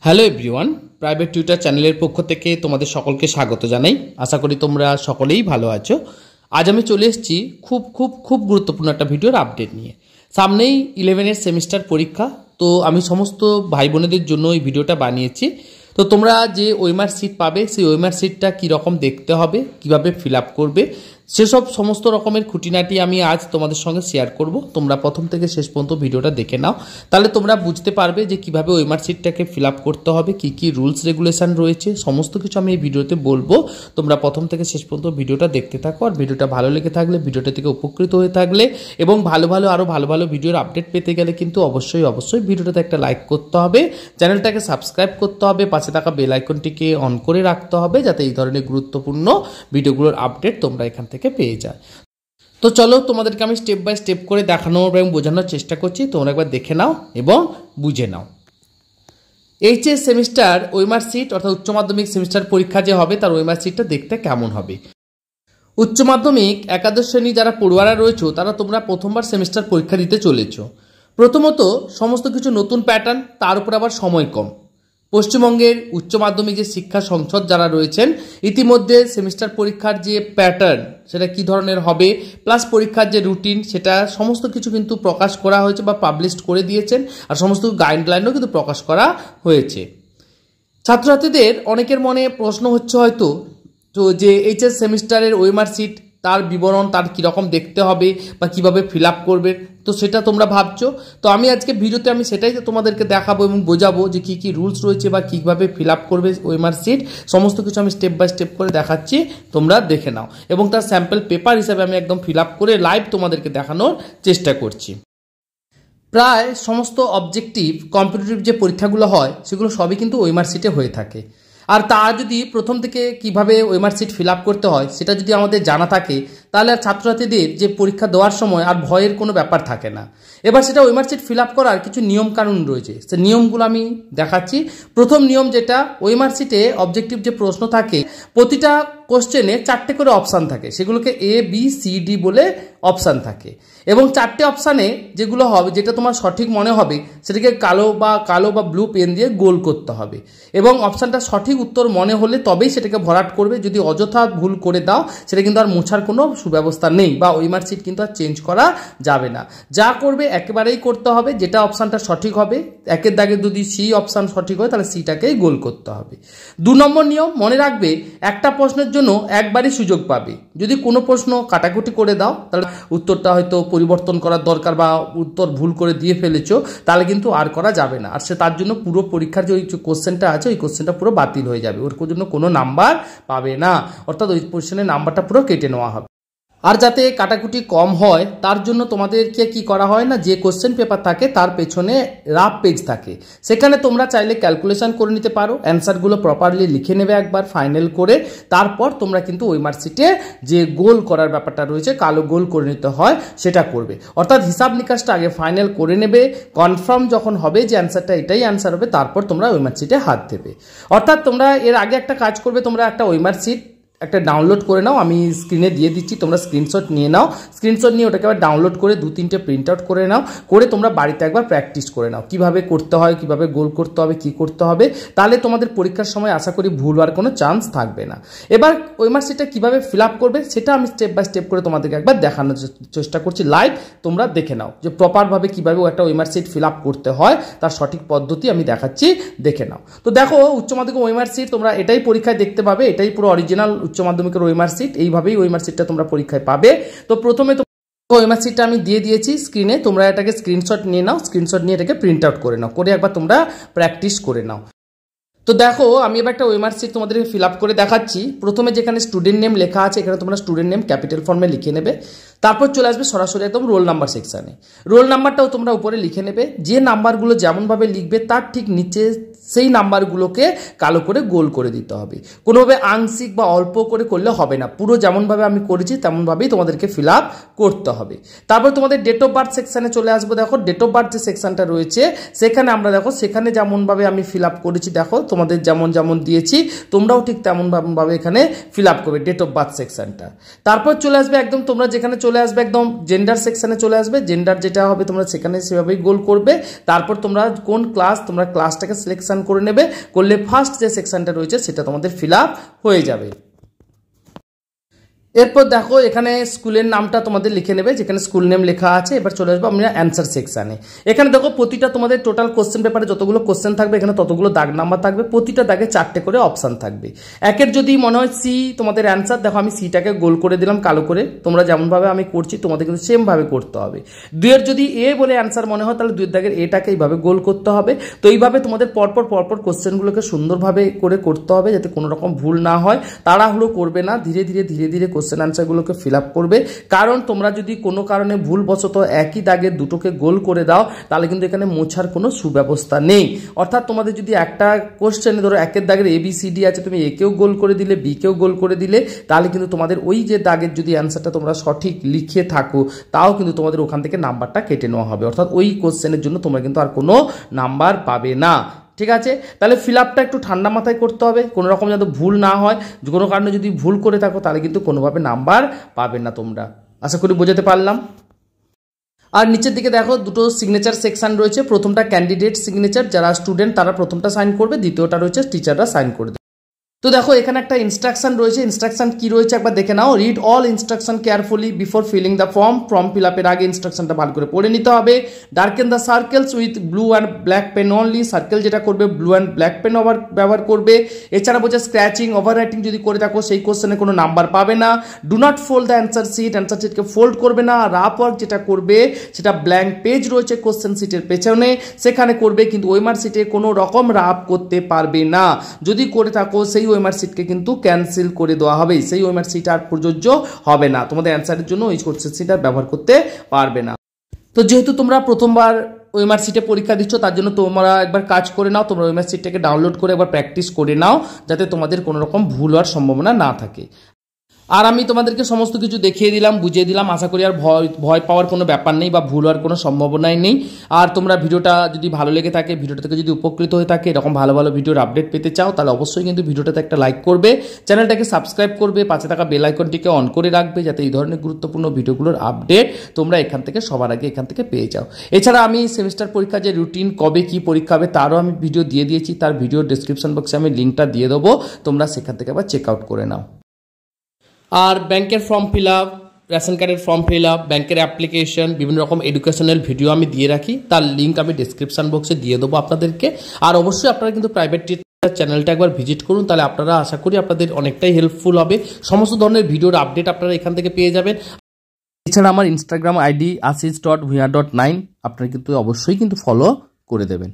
Hello everyone, private tutor চ্যানেলের পক্ষ থেকে তোমাদের সকলকে স্বাগত জানাই। আশা করি তোমরা সকলেই ভালো আছো। আজ আমি চলে এসেছি খুব খুব খুব গুরুত্বপূর্ণ একটা ভিডিওর আপডেট নিয়ে। সামনেই 11-এর সেমিস্টার পরীক্ষা, তো আমি সমস্ত ভাই বোনেদের জন্য এই ভিডিওটা বানিয়েছি। তো তোমরা যে ওএমআর সিট পাবে, সেই ওএমআর সিটটা কীরকম দেখতে হবে, কিভাবে ফিল আপ করবে, সেসব সমস্ত রকমের খুঁটিনাটি আমি আজ তোমাদের সঙ্গে শেয়ার করব। তোমরা প্রথম থেকে শেষ পর্যন্ত ভিডিওটা দেখে নাও, তাহলে তোমরা বুঝতে পারবে যে কিভাবে ওএমআর সিটটাকে ফিল আপ করতে হবে, কি কি রুলস রেগুলেশন রয়েছে, সমস্ত কিছু আমি এই ভিডিওতে বলবো। তোমরা প্রথম থেকে শেষ পর্যন্ত ভিডিওটা দেখতে থাকো। আর ভিডিওটা ভালো লেগে থাকলে, ভিডিওটা থেকে উপকৃত হয়ে থাকলে এবং আরও ভালো ভিডিওর আপডেট পেতে গেলে কিন্তু অবশ্যই ভিডিওটাতে একটা লাইক করতে হবে, চ্যানেলটাকে সাবস্ক্রাইব করতে হবে, পাশে থাকা বেল আইকনটিকে অন করে রাখতে হবে, যাতে এই ধরনের গুরুত্বপূর্ণ ভিডিওগুলোর আপডেট তোমরা এখান থেকে পেয়ে যায়। তো চলো, তোমাদেরকে আমি স্টেপ বাই স্টেপ করে দেখানোর এবং বোঝানোর চেষ্টা করছি। তোমরা একবার দেখে নাও এবং বুঝে নাও। এইচএস সেমিস্টার ওএমআর সিট অর্থাৎ উচ্চ মাধ্যমিক সেমিস্টার পরীক্ষা যে হবে, তার ওএমআর সিটটা দেখতে কেমন হবে। উচ্চ মাধ্যমিক একাদশ শ্রেণী যারা পড়ুয়ারা রয়েছে, তারা তোমরা প্রথমবার সেমিস্টার পরীক্ষা দিতে চলেছ। প্রথমত সমস্ত কিছু নতুন প্যাটার্ন, তার উপর আবার সময় কম। পশ্চিমবঙ্গের উচ্চ মাধ্যমিক যে শিক্ষা সংসদ যারা রয়েছেন, ইতিমধ্যে সেমিস্টার পরীক্ষার যে প্যাটার্ন সেটা কী ধরনের হবে, প্লাস পরীক্ষার যে রুটিন, সেটা সমস্ত কিছু কিন্তু প্রকাশ করা হয়েছে বা পাবলিশ করে দিয়েছেন। আর সমস্ত গাইডলাইনও কিন্তু প্রকাশ করা হয়েছে। ছাত্রছাত্রীদের অনেকের মনে প্রশ্ন হচ্ছে হয়তো, তো যে এইচএস সেমিস্টারের ওএমআর সিট, তার বিবরণ, তার কীরকম দেখতে হবে বা কিভাবে ফিল আপ করবে, তো সেটা তোমরা ভাবছো। তো আমি আজকে ভিডিওতে আমি সেটাই তোমাদেরকে দেখাবো এবং বোঝাবো যে কী কী রুলস রয়েছে বা কীভাবে ফিল আপ করবে ওএমআর সিট। সমস্ত কিছু আমি স্টেপ বাই স্টেপ করে দেখাচ্ছি, তোমরা দেখে নাও। এবং তার স্যাম্পল পেপার হিসাবে আমি একদম ফিল আপ করে লাইভ তোমাদেরকে দেখানোর চেষ্টা করছি। প্রায় সমস্ত অবজেক্টিভ কম্পিটিটিভ যে পরীক্ষাগুলো হয়, সেগুলো সবই কিন্তু ওএমআর সিটে হয়ে থাকে। আর তা যদি প্রথম থেকে কিভাবে ওএমআর সিট ফিল আপ করতে হয় সেটা যদি আমাদের জানা থাকে, তাহলে আর ছাত্রছাত্রীদের যে পরীক্ষা দেওয়ার সময় আর ভয়ের কোনো ব্যাপার থাকে না। এবার সেটা ওএমআর সিট ফিল আপ করার কিছু নিয়মকানুন রয়েছে, সে নিয়মগুলো আমি দেখাচ্ছি। প্রথম নিয়ম যেটা, ওএমআর সিটে অবজেক্টিভ যে প্রশ্ন থাকে, প্রতিটা কোশ্চেনে 4টে করে অপশান থাকে, সেগুলোকে এ বি সি ডি বলে অপশান থাকে। এবং 4টে অপশানে যেগুলো হবে, যেটা তোমার সঠিক মনে হবে, সেটাকে কালো বা ব্লু পেন দিয়ে গোল করতে হবে। এবং অপশানটা সঠিক উত্তর মনে হলে তবেই সেটাকে ভরাট করবে। যদি অযথা ভুল করে দাও, সেটা কিন্তু আর মোছার কোনো সুব্যবস্থা নেই, বা ওএমআর সিট কিন্তু আর চেঞ্জ করা যাবে না। যা করবে একেবারেই করতে হবে, যেটা অপশানটা সঠিক হবে, একের দাগে যদি সি অপশান সঠিক হয়, তাহলে সিটাকেই গোল করতে হবে। 2 নম্বর নিয়ম, মনে রাখবে একটা প্রশ্নের জন্য একবারই সুযোগ পাবে। যদি কোনো প্রশ্ন কাটাকুটি করে দাও, তাহলে উত্তরটা হয়তো পরিবর্তন করার দরকার, বা উত্তর ভুল করে দিয়ে ফেলেছো, তাহলে কিন্তু আর করা যাবে না। আর সে তার জন্য পুরো পরীক্ষার যে ওই কোশ্চেনটা আছে, ওই কোশ্চেনটা পুরো বাতিল হয়ে যাবে, ওর জন্য কোনো নাম্বার পাবে না, অর্থাৎ ওই কোশ্চেনের নাম্বারটা পুরো কেটে নেওয়া হবে। আর যাতে কাটাকুটি কম হয়, তার জন্য তোমাদেরকে কি করা হয় না, যে কোশ্চেন পেপার থাকে তার পেছনে রাফ পেজ থাকে, সেখানে তোমরা চাইলে ক্যালকুলেশন করে নিতে পারো, অ্যান্সারগুলো প্রপারলি লিখে নেবে একবার ফাইনাল করে। তারপর তোমরা কিন্তু ওএমআর সিটে যে গোল করার ব্যাপারটা রয়েছে, কালো গোল করে নিতে হয়, সেটা করবে। অর্থাৎ হিসাব নিকাশটা আগে ফাইনাল করে নেবে, কনফার্ম যখন হবে যে অ্যান্সারটা এটাই অ্যান্সার হবে, তারপর তোমরা ওএমআর সিটে হাত দেবে। অর্থাৎ তোমরা এর আগে একটা কাজ করবে, তোমরা একটা ওএমআর সিট একটা ডাউনলোড করে নাও, আমি স্ক্রিনে দিয়ে দিচ্ছি, তোমরা স্ক্রিনশট নিয়ে নাও। স্ক্রিনশট নিয়ে ওটাকে আবার ডাউনলোড করে 2-3টে প্রিন্ট আউট করে নাও, করে তোমরা বাড়িতে একবার প্র্যাকটিস করে নাও, কিভাবে করতে হয়, কিভাবে গোল করতে হবে, কি করতে হবে। তাহলে তোমাদের পরীক্ষার সময় আশা করি ভুল হওয়ার কোনো চান্স থাকবে না। এবার ওএমআর সিটটা কীভাবে ফিল আপ করবে, সেটা আমি স্টেপ বাই স্টেপ করে তোমাদেরকে একবার দেখানোর চেষ্টা করছি লাইভ। তোমরা দেখে নাও যে প্রপারভাবে কীভাবে একটা ওএমআর সিট ফিল আপ করতে হয়, তার সঠিক পদ্ধতি আমি দেখাচ্ছি, দেখে নাও। তো দেখো, উচ্চ মাধ্যমিক ওএমআর সিট তোমরা এটাই পরীক্ষায় দেখতে পাবে, এটাই পুরো অরিজিনাল উচ্চ মাধ্যমিকের ওএমআর সিট। এইভাবেই ওএমআর সিটটা তোমরা পরীক্ষায় পাবে। তো প্রথমে তো ওএমআর সিটটা আমি দিয়ে দিয়েছি স্ক্রিনে, তোমরা এটাকে স্ক্রিনশট নিয়ে নাও, স্ক্রিনশট নিয়ে এটাকে প্রিন্ট আউট করে নাও, করে একবার তোমরা প্র্যাকটিস করে নাও। তো দেখো, আমি এবার একটা ওএমআর সিট তোমাদেরকে ফিল আপ করে দেখাচ্ছি। প্রথমে যেখানে স্টুডেন্ট নেম লেখা আছে, এখানে তোমরা স্টুডেন্ট নেম ক্যাপিটাল ফর্মে লিখে নেবে। তারপর চলে আসবে সরাসরি একদম রোল নাম্বার সেকশানে। রোল নাম্বারটাও তোমরা উপরে লিখে নেবে। যে নাম্বারগুলো যেমনভাবে লিখবে, তার ঠিক নিচে সেই নাম্বারগুলোকে কালো করে গোল করে দিতে হবে। কোনোভাবে আংশিক বা অল্প করে করলে হবে না, পুরো যেমনভাবে আমি করেছি তেমনভাবেই তোমাদেরকে ফিল আপ করতে হবে। তারপর তোমাদের ডেট অফ বার্থ সেকশানে চলে আসবো। দেখো, ডেট অফ বার্থ যে সেকশানটা রয়েছে, সেখানে আমরা দেখো, সেখানে যেমনভাবে আমি ফিল আপ করেছি, দেখো তোমাদের যেমন দিয়েছি, তোমরাও ঠিক তেমনভাবে এখানে ফিল আপ করবে ডেট অফ বার্থ সেকশানটা। তারপর চলে আসবে একদম, তোমরা যেখানে চলে আসবে একদম জেন্ডার সেকশানে চলে আসবে। জেন্ডার যেটা হবে তোমরা সেখানে সেভাবেই গোল করবে। তারপর তোমরা কোন ক্লাস, তোমরা ক্লাসটাকে সিলেকশন সেকশন করে নেবে, করলে ফার্স্ট যে সেকশনটা রয়েছে সেটা তোমাদের ফিল আপ হয়ে যাবে। এরপর দেখো এখানে স্কুলের নামটা তোমাদের লিখে নেবে, যেখানে স্কুল নেম লেখা আছে। এবার চলে আসবো আমরা অ্যান্সার সেকশানে। এখানে দেখো প্রতিটা তোমাদের টোটাল কোশ্চেন পেপারে যতগুলো কোশ্চেন থাকবে এখানে ততগুলো দাগ নাম্বার থাকবে, প্রতিটা দাগে 4টে করে অপশান থাকবে। একের যদি মনে হয় সি তোমাদের অ্যান্সার, দেখো আমি সিটাকে গোল করে দিলাম কালো করে, তোমরা যেমনভাবে আমি করছি তোমাদের কিন্তু সেমভাবে করতে হবে। 2-এর যদি এ বলে অ্যান্সার মনে হয় তাহলে 2-এর দাগের এটাকে এইভাবে গোল করতে হবে। তো এইভাবে তোমাদের পরপর কোশ্চেনগুলোকে সুন্দরভাবে করে করতে হবে যাতে কোনো রকম ভুল না হয়। তাড়াহুড়ো করবে না, ধীরে ধীরে কোশ্চেন আনসারগুলোকে ফিল আপ করবে। কারণ তোমরা যদি কোনো কারণে ভুলবশত একই দাগে দুটোকে গোল করে দাও তাহলে কিন্তু এখানে মোছার কোনো সুব্যবস্থা নেই। অর্থাৎ তোমাদের যদি একটা কোশ্চেনে ধরো 1-এর দাগের ABCD আছে, তুমি একেও গোল করে দিলে বিকেও গোল করে দিলে, তাহলে কিন্তু তোমাদের ওই যে দাগের যদি অ্যান্সারটা তোমরা সঠিক লিখে থাকো তাও কিন্তু তোমাদের ওখান থেকে নাম্বারটা কেটে নেওয়া হবে। অর্থাৎ ওই কোশ্চেনের জন্য তোমরা কিন্তু আর কোনো নাম্বার পাবে না। ঠিক আছে, তাহলে ফিল আপটা একটু ঠান্ডা মাথায় করতে হবে, কোনো রকম যাতে ভুল না হয়। কোনো কারণে যদি ভুল করে থাকো তাহলে কিন্তু কোনোভাবে নাম্বার পাবে না তোমরা। আশা করি বোঝাতে পারলাম। আর নিচের দিকে দেখো দুটো সিগনেচার সেকশন রয়েছে। প্রথমটা ক্যান্ডিডেট সিগনেচার, যারা স্টুডেন্ট তারা প্রথমটা সাইন করবে, দ্বিতীয়টা রয়েছে টিচাররা সাইন করবে। তো দেখো এখানে একটা ইনস্ট্রাকশন রয়েছে, ইনস্ট্রাকশন কি রয়েছে একবার দেখে নাও। Read all instruction carefully before filling the form fill আপের আগে ইনস্ট্রাকশনটা ভালো করে পড়ে নিতে হবে। Darken the circles with blue and black pen only, circle যেটা করবে ব্লু অ্যান্ড ব্ল্যাক পেন ব্যবহার করবে। এছাড়া বলছে স্ক্র্যাচিং ওভার রাইটিং যদি করে থাকো সেই কোশ্চেনে কোনো নাম্বার পাবে না। Do not fold the answer শিটকে ফোল্ড করবে না। রাফ ওয়ার্ক যেটা করবে সেটা ব্ল্যাঙ্ক পেজ রয়েছে কোশ্চেন শিটের পেছনে সেখানে করবে, কিন্তু ওএমআর শিটে কোনো রকম রাফ করতে পারবে না। যদি করে থাকো সেই ওএমআর শিটকে কিন্তু ক্যান্সেল করে দেওয়া হবে, সেই ওএমআর শিট আর প্রযোজ্য হবে না, তোমাদের অ্যান্সারের জন্য ওই কোশ্চেন শিট আর ব্যবহার করতে পারবে না। তো যেহেতু তোমরা প্রথমবার ওএমআর শিটে পরীক্ষা দিচ্ছ তার জন্য তোমরা একবার কাজ করে নাও, তোমরা ওএমআর শিটটাকে ডাউনলোড করে একবার প্র্যাকটিস করে নাও যাতে তোমাদের কোনো রকম ভুল হওয়ার সম্ভাবনা না থাকে। আর আমি তোমাদেরকে সমস্ত কিছু দেখিয়ে দিলাম, বুঝিয়ে দিলাম। আশা করি আর ভয় পাওয়ার কোনো ব্যাপার নেই বা ভুল হওয়ার কোনো সম্ভাবনাই নেই। আর তোমরা ভিডিওটা যদি ভালো লেগে থাকে, ভিডিওটা থেকে যদি উপকৃত হয়ে থাকে, এরকম ভালো ভিডিওর আপডেট পেতে চাও তাহলে অবশ্যই কিন্তু ভিডিওটাতে একটা লাইক করবে, চ্যানেলটাকে সাবস্ক্রাইব করবে, পাশে থাকা বেল আইকনটিকে অন করে রাখবে যাতে এই ধরনের গুরুত্বপূর্ণ ভিডিওগুলোর আপডেট তোমরা এখান থেকে সবার আগে এখান থেকে পেয়ে যাও। এছাড়া আমি সেমিস্টার পরীক্ষা যে রুটিন কবে কি পরীক্ষা হবে তারও আমি ভিডিও দিয়ে দিয়েছি, তার ভিডিও ডেসক্রিপশন বক্সে আমি লিঙ্কটা দিয়ে দেবো, তোমরা সেখান থেকে আবার চেক আউট করে নাও। আর ব্যাংকের ফর্ম ফিল আপ, রেশন কার্ডের ফর্ম ফিল আপ, ব্যাংকের অ্যাপ্লিকেশন, বিভিন্ন রকম এডুকেশনাল ভিডিও আমি দিয়ে রাখি, তার লিঙ্ক আমি ডিসক্রিপশন বক্সে দিয়ে দেবো আপনাদেরকে। আর অবশ্যই আপনারা কিন্তু প্রাইভেট টিউটর চ্যানেলটা একবার ভিজিট করুন, তাহলে আপনারা আশা করি আপনাদের অনেকটাই হেল্পফুল হবে। সমস্ত ধরনের ভিডিওর আপডেট আপনারা এখান থেকে পেয়ে যাবেন। এছাড়া আমার ইনস্টাগ্রাম আইডি asis.bhuiya.9 আপনারা কিন্তু অবশ্যই কিন্তু ফলো করে দেবেন।